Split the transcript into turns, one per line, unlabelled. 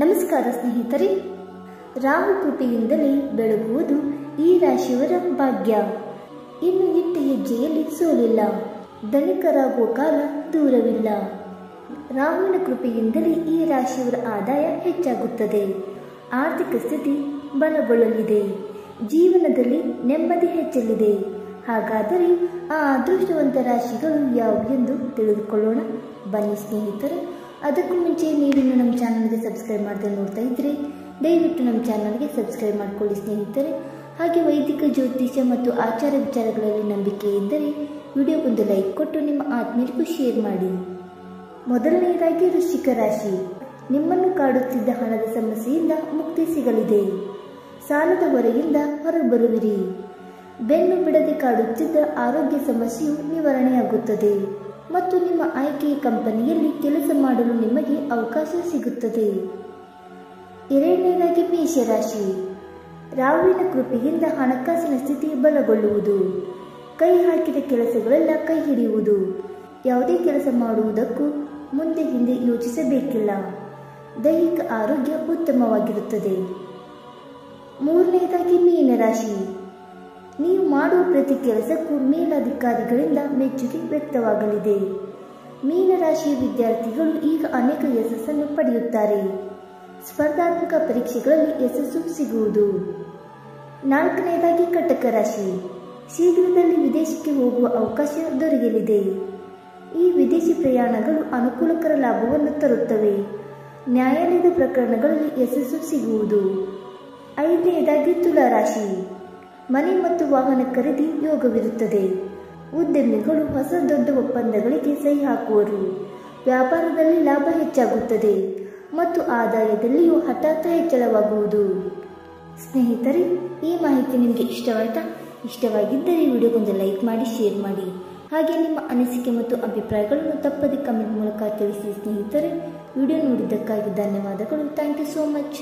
ನಮಸ್ಕಾರ ಸ್ನೇಹಿತರೆ, ರಾಹು ಕೃಪೆಯಿಂದಲೇ ಬೆಳಗುವುದು ಈ ರಾಶಿಯವರ ಭಾಗ್ಯ. ಇನ್ನು ಇಟ್ಟ ಹೆಜ್ಜೆಯಲ್ಲಿ ಸೋಲಿಲ್ಲ, ಧನಿಕರಾಗುವ ಕಾಲ ದೂರವಿಲ್ಲ. ರಾಹುವಿನ ಕೃಪೆಯಿಂದಲೇ ಈ ರಾಶಿಯವರ ಆದಾಯ ಹೆಚ್ಚಾಗುತ್ತದೆ, ಆರ್ಥಿಕ ಸ್ಥಿತಿ ಬಲಗೊಳ್ಳಲಿದೆ, ಜೀವನದಲ್ಲಿ ನೆಮ್ಮದಿ ಹೆಚ್ಚಲಿದೆ. ಹಾಗಾದರೆ ಆ ಅದೃಷ್ಟವಂತ ರಾಶಿಗಳು ಯಾವುವು ಎಂದು ತಿಳಿದುಕೊಳ್ಳೋಣ ಬನ್ನಿ ಸ್ನೇಹಿತರೆ. ಅದಕ್ಕೂ ಮುಂಚೆ ನೀವಿನ್ನು ನಮ್ಮ ಚಾನಲ್ಗೆ ಸಬ್ಸ್ಕ್ರೈಬ್ ಮಾಡದೆ ನೋಡ್ತಾ ಇದ್ದರೆ ದಯವಿಟ್ಟು ನಮ್ಮ ಚಾನಲ್ಗೆ ಸಬ್ಸ್ಕ್ರೈಬ್ ಮಾಡಿಕೊಳ್ಳಿ ಸ್ನೇಹಿತರೆ. ಹಾಗೆ ವೈದಿಕ ಜ್ಯೋತಿಷ್ಯ ಮತ್ತು ಆಚಾರ ವಿಚಾರಗಳಲ್ಲಿ ನಂಬಿಕೆ ಇದ್ದರೆ ವಿಡಿಯೋಗೊಂದು ಲೈಕ್ ಕೊಟ್ಟು ನಿಮ್ಮ ಆತ್ಮೀಯರಿಗೂ ಶೇರ್ ಮಾಡಿ. ಮೊದಲನೆಯದಾಗಿ ವೃಶ್ಚಿಕ ರಾಶಿ. ನಿಮ್ಮನ್ನು ಕಾಡುತ್ತಿದ್ದ ಹಣದ ಸಮಸ್ಯೆಯಿಂದ ಮುಕ್ತಿ ಸಿಗಲಿದೆ, ಸಾಲದ ಹೊರೆಯಿಂದ ಹೊರಬರುವಿರಿ. ಬೆನ್ನು ಬಿಡದೆ ಕಾಡುತ್ತಿದ್ದ ಆರೋಗ್ಯ ಸಮಸ್ಯೆಯು ನಿವಾರಣೆಯಾಗುತ್ತದೆ ಮತ್ತು ನಿಮ್ಮ ಆಯ್ಕೆಯ ಕಂಪನಿಯಲ್ಲಿ ಕೆಲಸ ಮಾಡಲು ನಿಮಗೆ ಅವಕಾಶ ಸಿಗುತ್ತದೆ. ಎರಡನೇದಾಗಿ ಮೇಷರಾಶಿ. ರಾಹುವಿನ ಕೃಪೆಯಿಂದ ಹಣಕಾಸಿನ ಸ್ಥಿತಿ ಬಲಗೊಳ್ಳುವುದು, ಕೈ ಹಾಕಿದ ಕೆಲಸಗಳೆಲ್ಲ ಕೈ ಹಿಡಿಯುವುದು. ಯಾವುದೇ ಕೆಲಸ ಮಾಡುವುದಕ್ಕೂ ಮುಂದೆ ಹಿಂದೆ ಯೋಚಿಸಬೇಕಿಲ್ಲ, ದೈಹಿಕ ಆರೋಗ್ಯ ಉತ್ತಮವಾಗಿರುತ್ತದೆ. ಮೂರನೇದಾಗಿ ಮೀನರಾಶಿ. ನೀವು ಮಾಡುವ ಪ್ರತಿ ಕೆಲಸಕ್ಕೂ ಮೇಲಧಿಕಾರಿಗಳಿಂದ ಮೆಚ್ಚುಗೆ ವ್ಯಕ್ತವಾಗಲಿದೆ. ಮೀನರಾಶಿಯ ವಿದ್ಯಾರ್ಥಿಗಳು ಈಗ ಅನೇಕ ಯಶಸ್ಸನ್ನು ಪಡೆಯುತ್ತಾರೆ, ಸ್ಪರ್ಧಾತ್ಮಕ ಪರೀಕ್ಷೆಗಳಲ್ಲಿ ಯಶಸ್ಸು ಸಿಗುವುದು. ನಾಲ್ಕನೇದಾಗಿ ಕಟಕ ರಾಶಿ. ಶೀಘ್ರದಲ್ಲಿ ವಿದೇಶಕ್ಕೆ ಹೋಗುವ ಅವಕಾಶ ದೊರೆಯಲಿದೆ. ಈ ವಿದೇಶಿ ಪ್ರಯಾಣಗಳು ಅನುಕೂಲಕರ ಲಾಭವನ್ನು ತರುತ್ತವೆ, ನ್ಯಾಯಾಲಯದ ಪ್ರಕರಣಗಳಲ್ಲಿ ಯಶಸ್ಸು ಸಿಗುವುದು. ಐದನೇದಾಗಿ ತುಲಾರಾಶಿ. ಮನೆ ಮತ್ತು ವಾಹನ ಖರೀದಿ ಯೋಗವಿರುತ್ತದೆ. ಉದ್ಯಮಿಗಳು ಹೊಸ ದೊಡ್ಡ ಒಪ್ಪಂದಗಳಿಗೆ ಸಹಿ ಹಾಕುವರು. ವ್ಯಾಪಾರದಲ್ಲಿ ಲಾಭ ಹೆಚ್ಚಾಗುತ್ತದೆ ಮತ್ತು ಆದಾಯದಲ್ಲಿಯೂ ಹಠಾತ್ ಹೆಚ್ಚಳವಾಗುವುದು. ಸ್ನೇಹಿತರೆ, ಈ ಮಾಹಿತಿ ನಿಮಗೆ ಇಷ್ಟವಾಯಿತಾ? ಇಷ್ಟವಾಗಿದ್ದರೆ ವಿಡಿಯೋಗೊಂದು ಲೈಕ್ ಮಾಡಿ, ಶೇರ್ ಮಾಡಿ. ಹಾಗೆ ನಿಮ್ಮ ಅನಿಸಿಕೆ ಮತ್ತು ಅಭಿಪ್ರಾಯಗಳನ್ನು ತಪ್ಪದೆ ಕಮೆಂಟ್ ಮೂಲಕ ತಿಳಿಸಿ ಸ್ನೇಹಿತರೆ. ವಿಡಿಯೋ ನೋಡಿದ್ದಕ್ಕಾಗಿ ಧನ್ಯವಾದಗಳು. Thank you so much.